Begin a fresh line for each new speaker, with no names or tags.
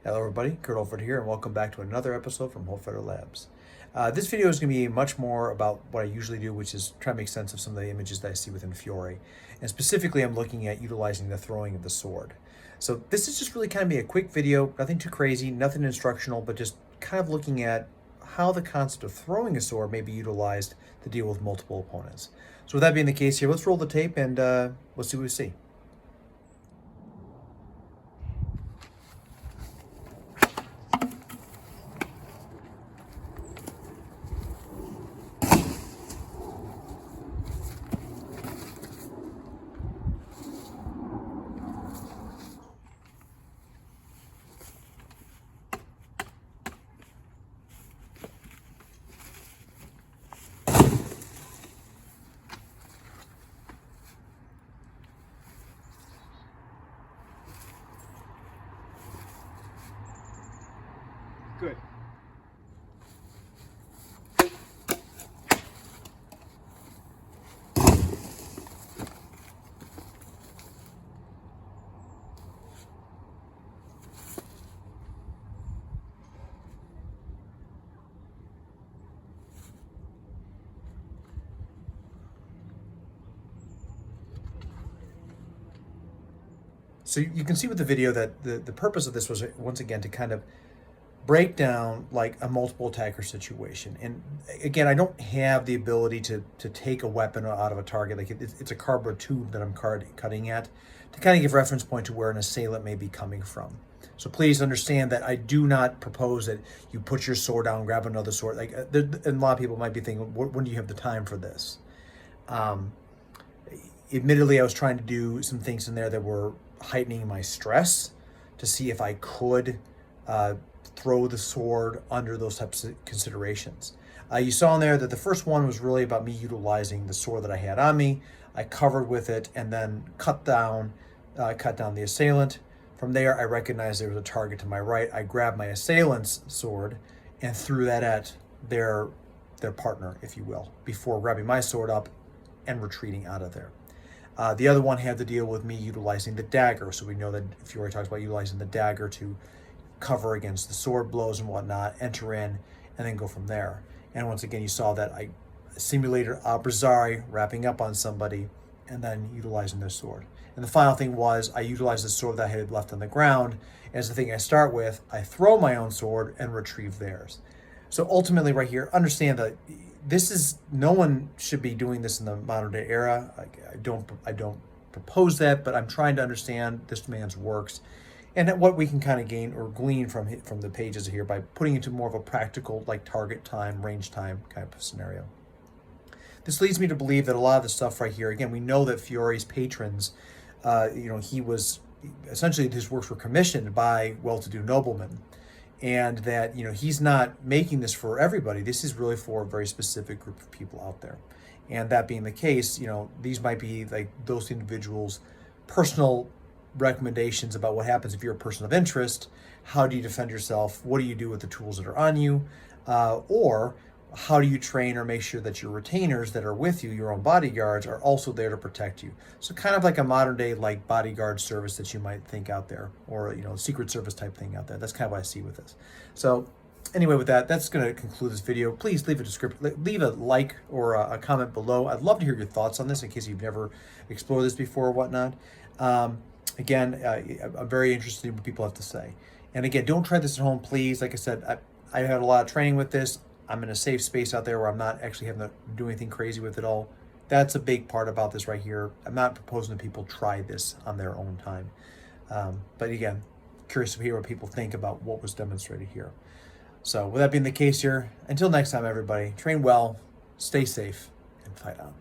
Hello everybody, Kurt Holford here, and welcome back to another episode from Holford Labs. This video is going to be much more about what I usually do, which is try to make sense of some of the images that I see within Fiore. And specifically, I'm looking at utilizing the throwing of the sword. So this is just really kind of be a quick video, nothing too crazy, nothing instructional, but just kind of looking at how the concept of throwing a sword may be utilized to deal with multiple opponents. So with that being the case here, let's roll the tape and let's see what we see.
Good.
So you can see with the video that the purpose of this was, once again, to kind of break down like a multiple attacker situation. And again, I don't have the ability to take a weapon out of a target. Like it's a cardboard tube that I'm cutting at to kind of give reference point to where an assailant may be coming from. So please understand that I do not propose that you put your sword down, grab another sword. Like and a lot of people might be thinking, when do you have the time for this? Admittedly, I was trying to do some things in there that were heightening my stress to see if I could throw the sword under those types of considerations. You saw in there that the first one was really about me utilizing the sword that I had on me. I covered with it and then cut down the assailant. From there, I recognized there was a target to my right. I grabbed my assailant's sword and threw that at their partner, if you will, before grabbing my sword up and retreating out of there. The other one had to deal with me utilizing the dagger. So we know that Fiore talks about utilizing the dagger to cover against the sword blows and whatnot, enter in, and then go from there. And once again, you saw that I simulated a Brazari wrapping up on somebody and then utilizing their sword. And the final thing was I utilized the sword that I had left on the ground as the thing I start with. I throw my own sword and retrieve theirs. So ultimately right here, understand that this is, no one should be doing this in the modern day era. I don't propose that, but I'm trying to understand this man's works and what we can kind of gain or glean from the pages here by putting into more of a practical, like target time, range time kind of scenario. This leads me to believe that a lot of the stuff right here, again, we know that Fiore's patrons, he was essentially, his works were commissioned by well-to-do noblemen. And that, he's not making this for everybody. This is really for a very specific group of people out there. And that being the case, these might be like those individuals' personal recommendations about what happens if you're a person of interest. How do you defend yourself? What do you do with the tools that are on you? Or how do you train or make sure that your retainers that are with you, your own bodyguards, are also there to protect you? So kind of like a modern day like bodyguard service that you might think out there, or Secret Service type thing out there. That's kind of what I see with this. So anyway, with that, that's going to conclude this video. Please leave a like or a comment below. I'd love to hear your thoughts on this in case you've never explored this before or whatnot. Again, I'm very interested in what people have to say. And again, don't try this at home, please. Like I said, I had a lot of training with this. I'm in a safe space out there where I'm not actually having to do anything crazy with it all. That's a big part about this right here. I'm not proposing that people try this on their own time. But again, curious to hear what people think about what was demonstrated here. So with that being the case here, until next time, everybody, train well, stay safe, and fight on.